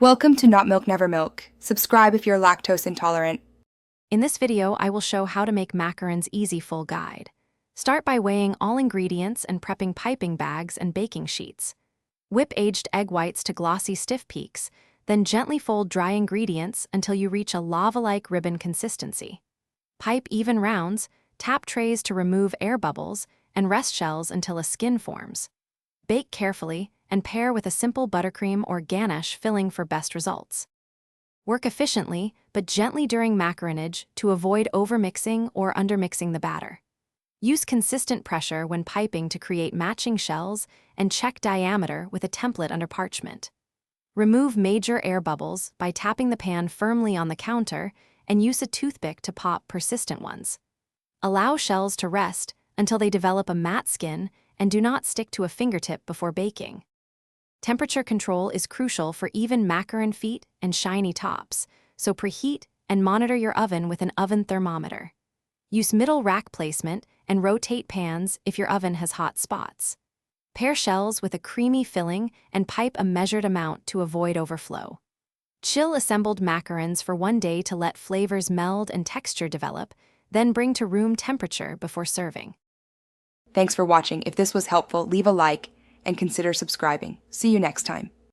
Welcome to Not Milk Never Milk. Subscribe if you're lactose intolerant. In this video, I will show how to make macarons easy full guide. Start by weighing all ingredients and prepping piping bags and baking sheets. Whip aged egg whites to glossy stiff peaks, then gently fold dry ingredients until you reach a lava-like ribbon consistency. Pipe even rounds, tap trays to remove air bubbles, and rest shells until a skin forms. Bake carefully and pair with a simple buttercream or ganache filling for best results. Work efficiently, but gently during macaronage to avoid overmixing or undermixing the batter. Use consistent pressure when piping to create matching shells and check diameter with a template under parchment. Remove major air bubbles by tapping the pan firmly on the counter and use a toothpick to pop persistent ones. Allow shells to rest until they develop a matte skin and do not stick to a fingertip before baking. Temperature control is crucial for even macaron feet and shiny tops, so preheat and monitor your oven with an oven thermometer. Use middle rack placement and rotate pans if your oven has hot spots. Pair shells with a creamy filling and pipe a measured amount to avoid overflow. Chill assembled macarons for 1 day to let flavors meld and texture develop, then bring to room temperature before serving. Thanks for watching. If this was helpful, leave a like and consider subscribing. See you next time.